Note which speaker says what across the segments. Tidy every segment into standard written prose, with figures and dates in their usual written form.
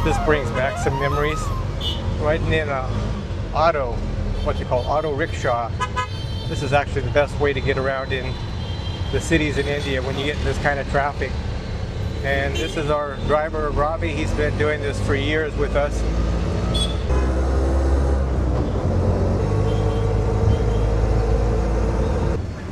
Speaker 1: This brings back some memories. Riding in a auto, what you call auto rickshaw. This is actually the best way to get around in the cities in India when you get in this kind of traffic. And this is our driver, Ravi. He's been doing this for years with us.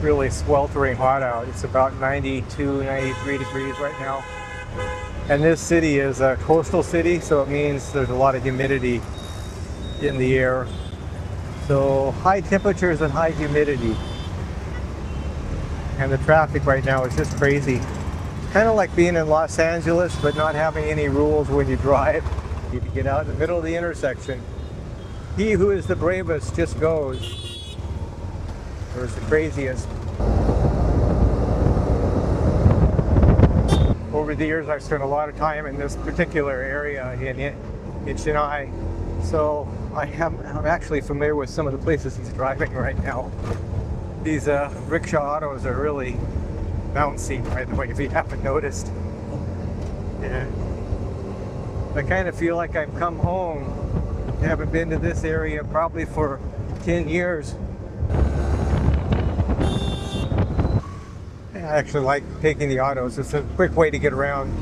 Speaker 1: Really sweltering hot out. It's about 92, 93 degrees right now. And this city is a coastal city, so it means there's a lot of humidity in the air. So high temperatures and high humidity. And the traffic right now is just crazy. Kind of like being in Los Angeles, but not having any rules when you drive. You get out in the middle of the intersection. He who is the bravest just goes. Or is the craziest. Over the years, I've spent a lot of time in this particular area in Chennai. So I'm actually familiar with some of the places he's driving right now. These rickshaw autos are really bouncy, by the way, if you haven't noticed. Yeah. I kind of feel like I've come home. I haven't been to this area probably for 10 years. I actually like taking the autos. It's a quick way to get around.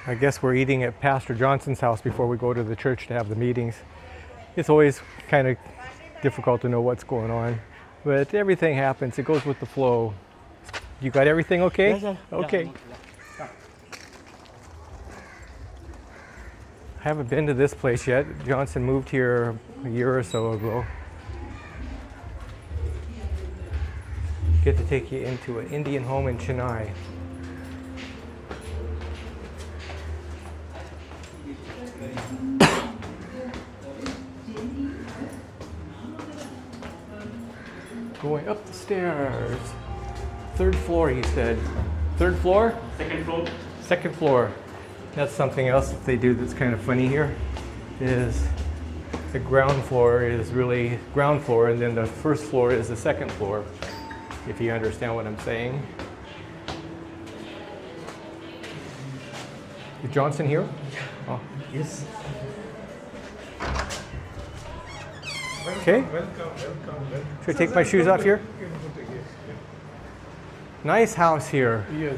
Speaker 1: I guess we're eating at Pastor Johnson's house before we go to the church to have the meetings. It's always kind of difficult to know what's going on, but everything happens. It goes with the flow. You got everything okay?
Speaker 2: Yes, sir.
Speaker 1: Okay. I haven't been to this place yet. Johnson moved here a year or so ago. Get to take you into an Indian home in Chennai. Going up the stairs. Third floor, he said. Third floor?
Speaker 2: Second floor.
Speaker 1: Second floor. That's something else that they do that's kind of funny here, is the ground floor is really ground floor, and then the first floor is the second floor, if you understand what I'm saying. Is Johnson here? Oh.
Speaker 2: Yes.
Speaker 1: Okay.
Speaker 3: Welcome.
Speaker 1: Should I take my shoes off here? Nice house here.
Speaker 3: Yes.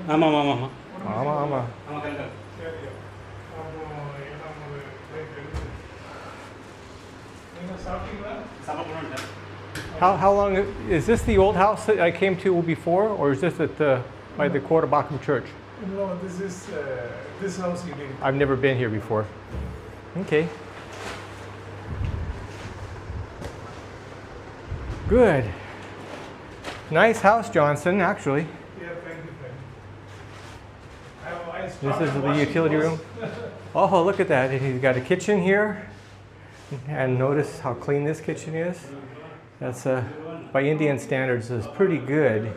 Speaker 2: Mama.
Speaker 1: Mama. How long is this the old house that I came to before, or is this at by the Quarterbakum Church?
Speaker 3: No, this is this house you did.
Speaker 1: I've never been here before. Okay. Good. Nice house, Johnson, actually.
Speaker 3: Yeah, thank you.
Speaker 1: This is the utility room. Oh, look at that. He's got a kitchen here. And notice how clean this kitchen is. That's, by Indian standards, is pretty good.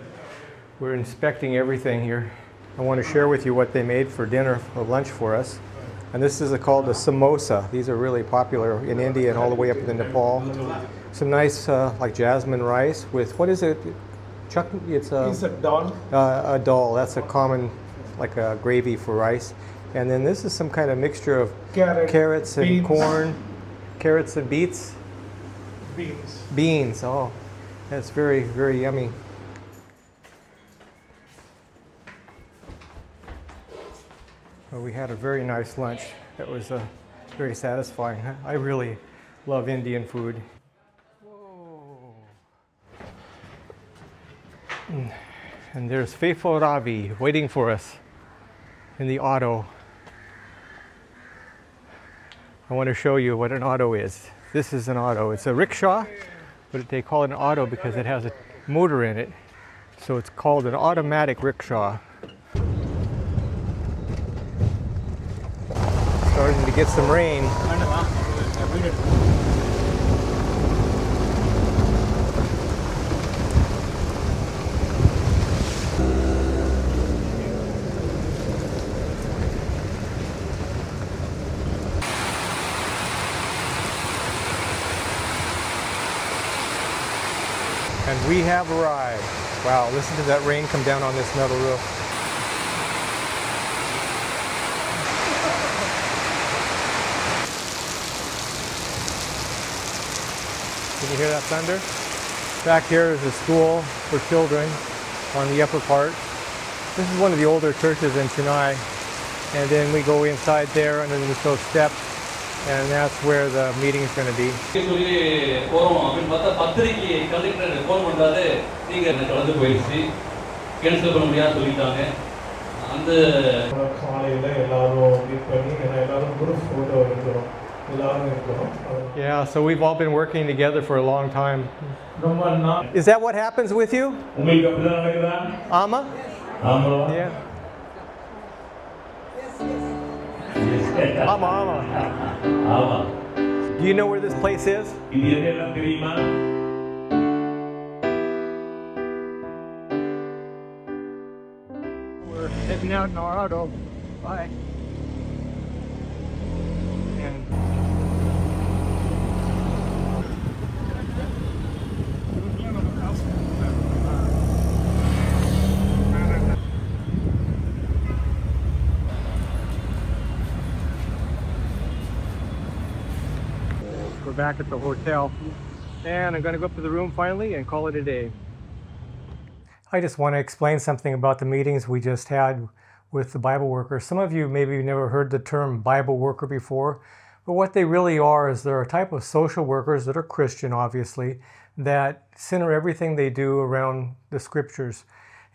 Speaker 1: We're inspecting everything here. I want to share with you what they made for dinner or lunch for us. And this is called a samosa. These are really popular in India and all the way up in Nepal. Some nice like jasmine rice with, what is it? Chutney? It's
Speaker 3: a dal.
Speaker 1: A dal. That's a common, like a gravy for rice. And then this is some kind of mixture of carrots and
Speaker 3: beans.
Speaker 1: corn, carrots and beets.
Speaker 3: Beans.
Speaker 1: Beans. Oh, that's very, very yummy. Well, we had a very nice lunch. That was very satisfying. I really love Indian food. Whoa. And there's faithful Ravi waiting for us in the auto. I want to show you what an auto is. This is an auto. It's a rickshaw, but they call it an auto because it has a motor in it. So it's called an automatic rickshaw. Starting to get some rain. And we have arrived. Wow, listen to that rain come down on this metal roof. Can you hear that thunder? Back here is a school for children on the upper part. This is one of the older churches in Chennai. And then we go inside there under those steps, and that's where the meeting is going to be. Yeah, so we've all been working together for a long time. Is that what happens with you? Ama? Yeah. Ama. Do you know where this place is? We're heading out in our auto. Bye. We're back at the hotel, and I'm going to go up to the room finally and call it a day. I just want to explain something about the meetings we just had with the Bible workers. Some of you maybe never heard the term Bible worker before, but what they really are is they're a type of social workers that are Christian, obviously, that center everything they do around the scriptures.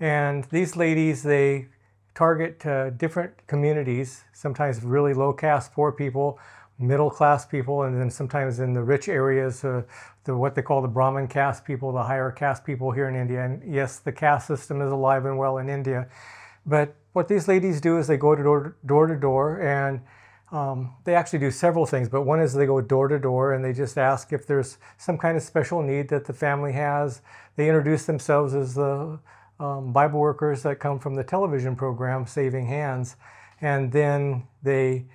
Speaker 1: And these ladies, they target different communities, sometimes really low caste, poor people, middle class people, and then sometimes in the rich areas, what they call the Brahmin caste people, the higher caste people here in India. And yes, the caste system is alive and well in India. But what these ladies do is they go door to door, and they actually do several things. But one is they go door to door and they just ask if there's some kind of special need that the family has. They introduce themselves as the Bible workers that come from the television program Saving Hands, and then they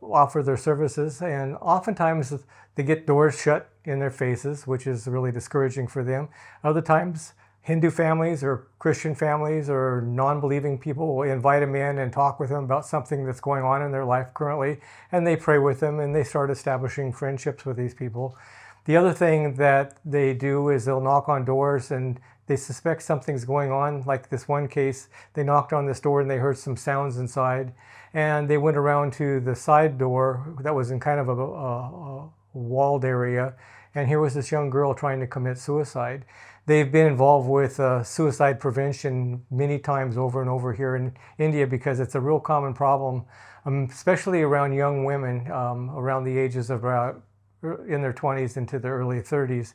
Speaker 1: offer their services, and oftentimes they get doors shut in their faces, which is really discouraging for them. Other times Hindu families or Christian families or non-believing people will invite them in and talk with them about something that's going on in their life currently, and they pray with them and they start establishing friendships with these people. The other thing that they do is they'll knock on doors and they suspect something's going on. Like this one case, they knocked on this door and they heard some sounds inside, and they went around to the side door that was in kind of a walled area, and here was this young girl trying to commit suicide. They've been involved with suicide prevention many times over and over here in India because it's a real common problem, especially around young women around the ages of about in their 20s into their early 30s.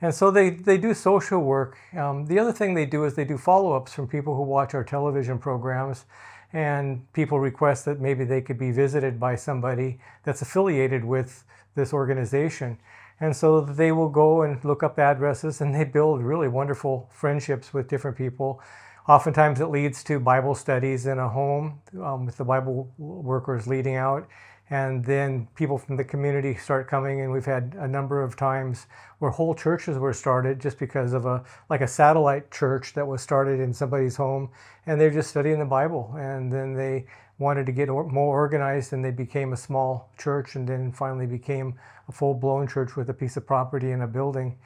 Speaker 1: And so they do social work. The other thing they do is they do follow-ups from people who watch our television programs, and people request that maybe they could be visited by somebody that's affiliated with this organization. And so they will go and look up addresses, and they build really wonderful friendships with different people. Oftentimes it leads to Bible studies in a home with the Bible workers leading out. And then people from the community start coming, and we've had a number of times where whole churches were started just because of a satellite church that was started in somebody's home, and they're just studying the Bible. And then they wanted to get more organized, and they became a small church, and then finally became a full-blown church with a piece of property and a building.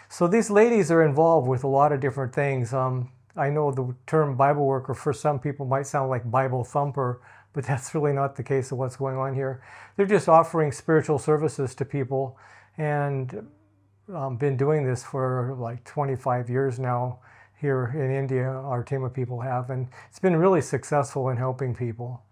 Speaker 1: So these ladies are involved with a lot of different things. I know the term Bible worker for some people might sound like Bible thumper, but that's really not the case of what's going on here. They're just offering spiritual services to people, and been doing this for like 25 years now here in India. Our team of people have, and it's been really successful in helping people.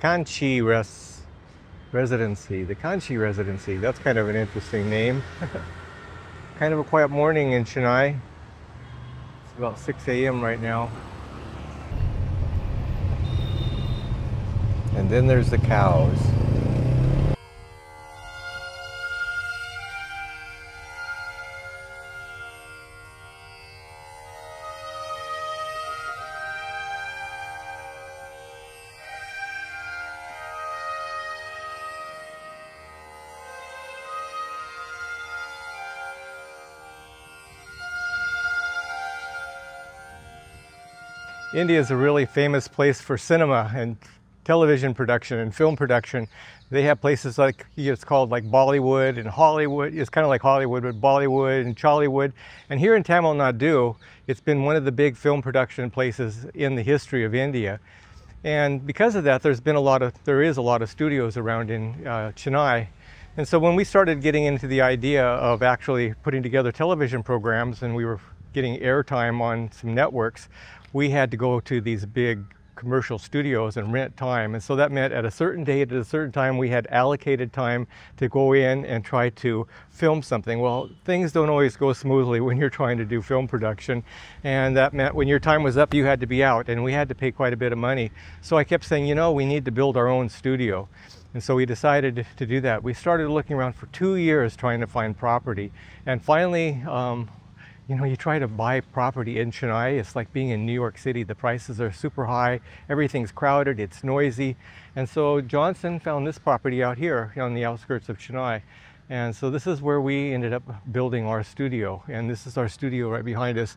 Speaker 1: Kanchi Residency, the Kanchi Residency. That's kind of an interesting name. Kind of a quiet morning in Chennai. It's about 6 a.m. right now. And then there's the cows. India is a really famous place for cinema and television production and film production. They have places like, it's called like Bollywood and Hollywood. It's kind of like Hollywood, but Bollywood and Chollywood. And here in Tamil Nadu, it's been one of the big film production places in the history of India. And because of that, there is a lot of studios around in Chennai. And so when we started getting into the idea of actually putting together television programs, and we were getting airtime on some networks, we had to go to these big commercial studios and rent time. And so that meant at a certain date, at a certain time, we had allocated time to go in and try to film something. Well, things don't always go smoothly when you're trying to do film production. And that meant when your time was up, you had to be out, and we had to pay quite a bit of money. So I kept saying, you know, we need to build our own studio. And so we decided to do that. We started looking around for 2 years trying to find property. And finally, you know, you try to buy property in Chennai, it's like being in New York City. The prices are super high, everything's crowded, it's noisy. And so Johnson found this property out here on the outskirts of Chennai. And so this is where we ended up building our studio. And this is our studio right behind us.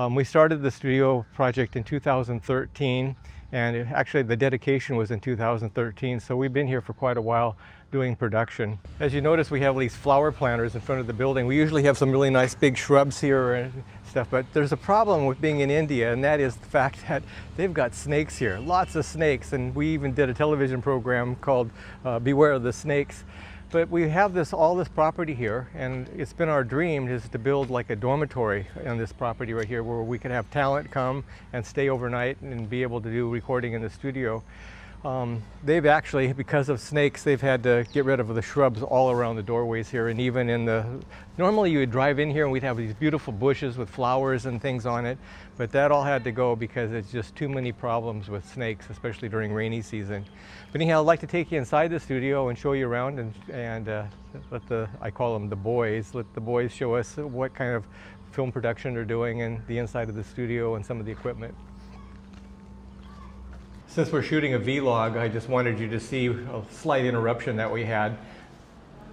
Speaker 1: We started the studio project in 2013. And actually the dedication was in 2013. So we've been here for quite a while doing production. As you notice, we have these flower planters in front of the building. We usually have some really nice big shrubs here and stuff, but there's a problem with being in India, and that is the fact that they've got snakes here, lots of snakes. And we even did a television program called Beware of the Snakes. But we have all this property here, and it's been our dream is to build like a dormitory on this property right here where we could have talent come and stay overnight and be able to do recording in the studio. They've actually, because of snakes, they've had to get rid of the shrubs all around the doorways here, and even in normally you would drive in here and we'd have these beautiful bushes with flowers and things on it, but that all had to go because it's just too many problems with snakes, especially during rainy season. But anyhow, I'd like to take you inside the studio and show you around and let I call them the boys, let the boys show us what kind of film production they're doing in the inside of the studio and some of the equipment. Since we're shooting a vlog, I just wanted you to see a slight interruption that we had.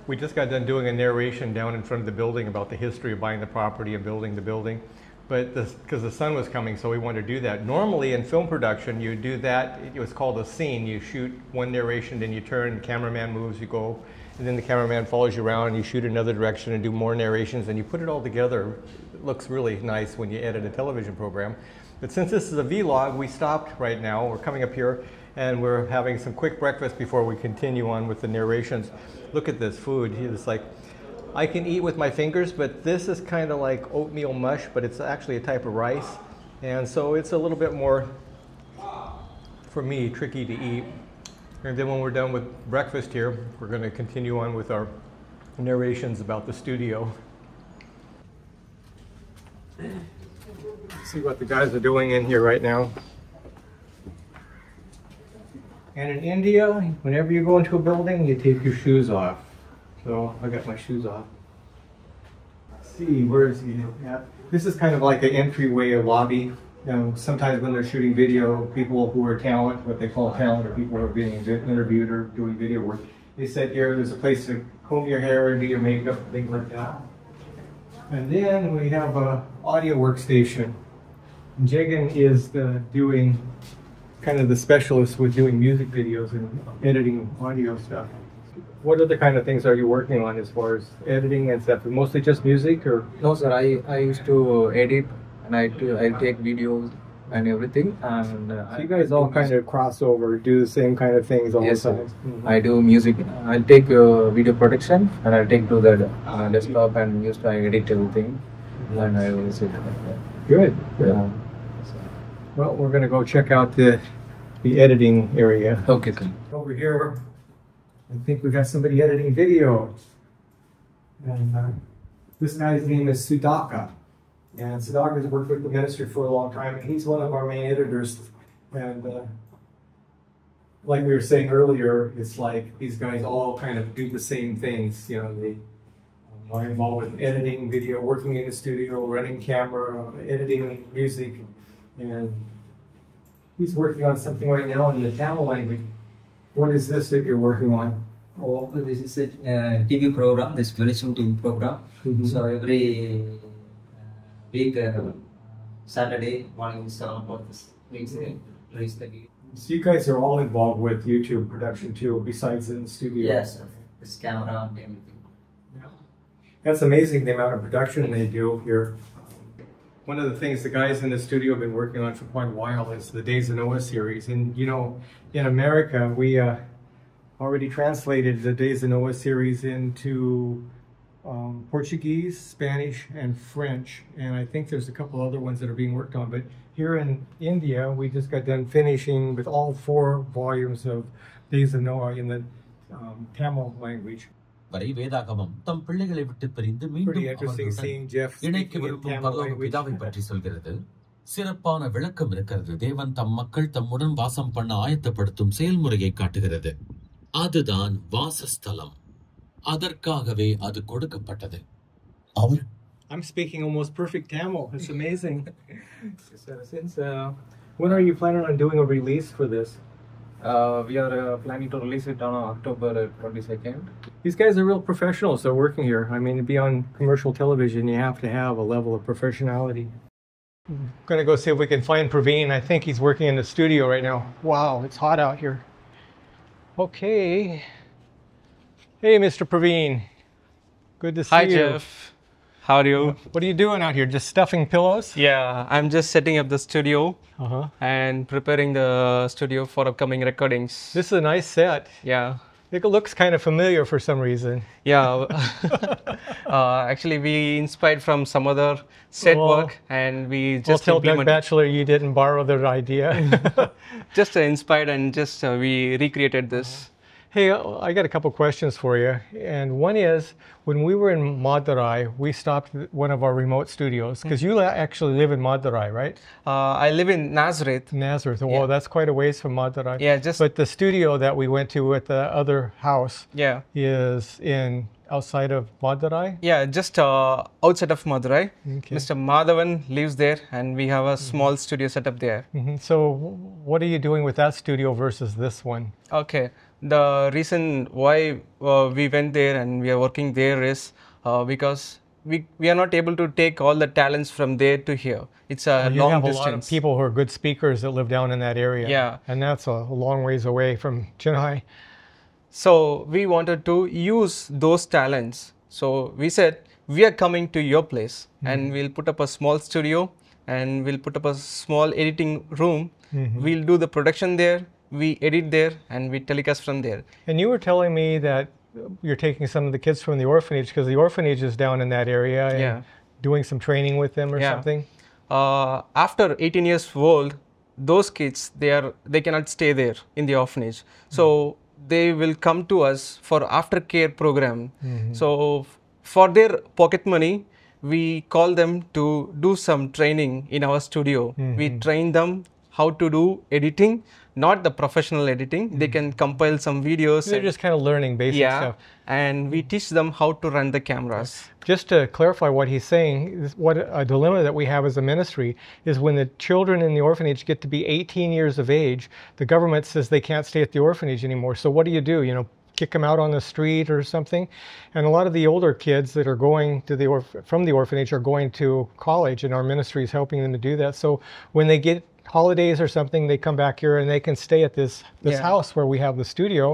Speaker 1: We just got done doing a narration down in front of the building about the history of buying the property and building the building. But because the sun was coming, so we wanted to do that. Normally in film production, you do that, it was called a scene. You shoot one narration, then you turn, the cameraman moves, you go, and then the cameraman follows you around and you shoot another direction and do more narrations, and you put it all together. It looks really nice when you edit a television program. But since this is a vlog, we stopped right now. We're coming up here and we're having some quick breakfast before we continue on with the narrations. Look at this food. It's like, I can eat with my fingers, but this is kind of like oatmeal mush, but it's actually a type of rice. And so it's a little bit more, for me, tricky to eat. And then when we're done with breakfast here, we're going to continue on with our narrations about the studio. See what the guys are doing in here right now. And in India, whenever you go into a building, you take your shoes off. So I got my shoes off. Let's see, where is he at? This is kind of like an entryway or lobby. You know, sometimes when they're shooting video, people who are talent, what they call talent, or people who are being interviewed or doing video work, they sit here. There's a place to comb your hair and do your makeup, things like that. And then we have an audio workstation. Jagan is doing kind of the specialist with doing music videos and editing audio stuff. What other kind of things are you working on as far as editing and stuff? Mostly just music, or?
Speaker 2: No, sir. I used to edit, and I take videos and everything. And
Speaker 1: so you guys all kind of cross over, do the same kind of things all the time.
Speaker 2: Mm-hmm. I do music. I'll take video production, and I'll take to the desktop and used to edit everything. And I will sit like that.
Speaker 1: Good. Good.
Speaker 2: Yeah.
Speaker 1: Well, we're going to go check out the editing area.
Speaker 2: Okay, sir.
Speaker 1: Over here, I think we got somebody editing video. And this guy's name is Sudhaka. And Sudhaka has worked with the ministry for a long time. And he's one of our main editors. And like we were saying earlier, it's like these guys all kind of do the same things. You know, they are involved with editing video, working in the studio, running camera, editing music. And he's working on something right now in the Tamil language. What is this that you're working on?
Speaker 4: Oh, this is a TV program, this Verizon TV program.
Speaker 1: Mm-hmm.
Speaker 4: So every week, Saturday morning, 7 o'clock, reach the gate.
Speaker 1: So you guys are all involved with YouTube production too, besides in the studio?
Speaker 4: Yes, sir. This camera and everything.
Speaker 1: That's amazing, the amount of production they do here. One of the things the guys in the studio have been working on for quite a while is the Days of Noah series. And you know, in America, we already translated the Days of Noah series into Portuguese, Spanish, and French. And I think there's a couple other ones that are being worked on. But here in India, we just got done finishing with all 4 volumes of Days of Noah in the Tamil language.
Speaker 5: வரை வேதாகமம் தம் பிள்ளைகளை விட்டு பிரிந்து மீண்டும் இணைக்க விரும்பும் பரலோக பிதாவை பற்றி சொல்கிறது. சிறப்பான விளக்கம் இருக்கிறது. தேவன் தம் மக்கள் தம்முடன் வாசம் பண்ண ஆயத்தப்படுத்தும் செயல்முறையை காட்டுகிறது. அதுதான் வாசஸ்தலம். அதற்காகவே அது கொடுக்கப்பட்டது.
Speaker 1: I'm speaking almost perfect Tamil. It's amazing. When are you planning on doing a release for this?
Speaker 2: We are planning to release it on October 22nd.
Speaker 1: These guys are real professionals that are working here. I mean, to be on commercial television, you have to have a level of professionality. I'm going to go see if we can find Praveen. I think he's working in the studio right now. Wow, it's hot out here. Okay. Hey, Mr. Praveen. Good to see you.
Speaker 6: Hi, Jeff. How are you?
Speaker 1: What are you doing out here? Just stuffing pillows?
Speaker 6: Yeah, I'm just setting up the studio and preparing the studio for upcoming recordings.
Speaker 1: This is a nice set.
Speaker 6: Yeah.
Speaker 1: It looks kind of familiar for some reason.
Speaker 6: Yeah. Actually, we inspired from some other set work and we just
Speaker 1: tell Doug Batchelor you didn't borrow their idea.
Speaker 6: Just inspired and just we recreated this.
Speaker 1: Hey, I got a couple questions for you. And one is, when we were in Madurai, we stopped at one of our remote studios, because you actually live in Madurai, right?
Speaker 6: I live in Nazareth.
Speaker 1: Nazareth. Well, that's quite a ways from Madurai.
Speaker 6: Yeah,
Speaker 1: But the studio that we went to at the other house is outside of Madurai?
Speaker 6: Yeah, just outside of Madurai.
Speaker 1: Okay.
Speaker 6: Mr. Madhavan lives there and we have a small studio set up there.
Speaker 1: So what are you doing with that studio versus this one?
Speaker 6: Okay. The reason why we went there and we are working there is because we are not able to take all the talents from there to here. It's a long
Speaker 1: have
Speaker 6: distance.
Speaker 1: A lot of people who are good speakers that live down in that area.
Speaker 6: Yeah.
Speaker 1: And that's a long ways away from Chennai.
Speaker 6: So we wanted to use those talents. So we said, we are coming to your place and we'll put up a small studio and we'll put up a small editing room. We'll do the production there. We edit there and we telecast from there.
Speaker 1: And you were telling me that you're taking some of the kids from the orphanage, because the orphanage is down in that area, and doing some training with them or something?
Speaker 6: After 18 years old, those kids, they cannot stay there in the orphanage. So they will come to us for aftercare program. So for their pocket money, we call them to do some training in our studio. We train them how to do editing, not the professional editing. They can compile some videos.
Speaker 1: They're just kind of learning basic stuff.
Speaker 6: And we teach them how to run the cameras.
Speaker 1: Just to clarify what he's saying, what a dilemma that we have as a ministry is when the children in the orphanage get to be 18 years of age, the government says they can't stay at the orphanage anymore. So what do? You know, kick them out on the street or something? And a lot of the older kids that are going to from the orphanage are going to college, and our ministry is helping them to do that. So when they get holidays or something, they come back here and they can stay at this house where we have the studio.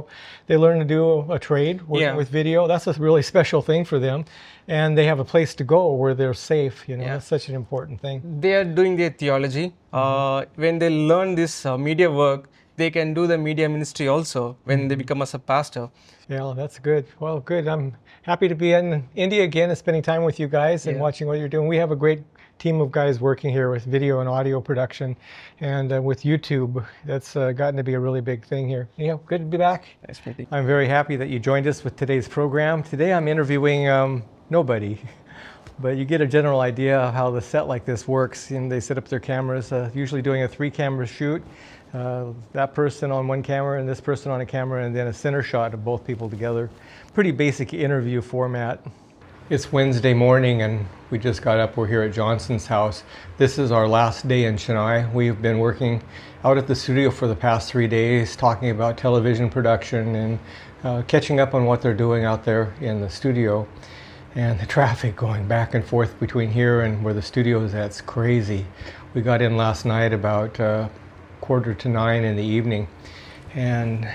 Speaker 1: They learn to do a trade with video. That's a really special thing for them. And they have a place to go where they're safe. You know, that's such an important thing.
Speaker 6: They are doing their theology. When they learn this media work, they can do the media ministry also when they become as a pastor.
Speaker 1: Yeah, that's good. Well, good. I'm happy to be in India again and spending time with you guys and watching what you're doing. We have a great team of guys working here with video and audio production, and with YouTube. That's gotten to be a really big thing here. Yeah, good to be back.
Speaker 6: Nice meeting.
Speaker 1: I'm very happy that you joined us with today's program. Today I'm interviewing nobody, but you get a general idea of how the set like this works. And they set up their cameras, usually doing a 3-camera shoot. That person on one camera and this person on a camera, and then a center shot of both people together. Pretty basic interview format. It's Wednesday morning and we just got up. We're here at Johnson's house. This is our last day in Chennai. We've been working out at the studio for the past 3 days, talking about television production and catching up on what they're doing out there in the studio. And the traffic going back and forth between here and where the studio is, that's crazy. We got in last night about 8:45 in the evening, and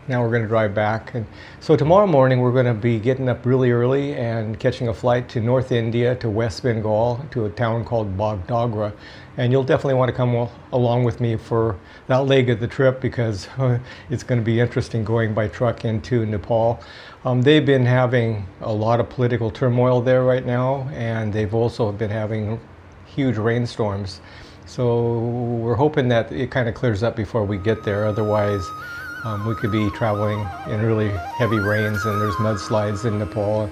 Speaker 1: now we're going to drive back. And so tomorrow morning we're going to be getting up really early and catching a flight to North India, to West Bengal, to a town called Bagdogra. And you'll definitely want to come along with me for that leg of the trip, because it's going to be interesting going by truck into Nepal. They've been having a lot of political turmoil there right now, and they've also been having huge rainstorms. So we're hoping that it kind of clears up before we get there. Otherwise, we could be traveling in really heavy rains, and there's mudslides in Nepal.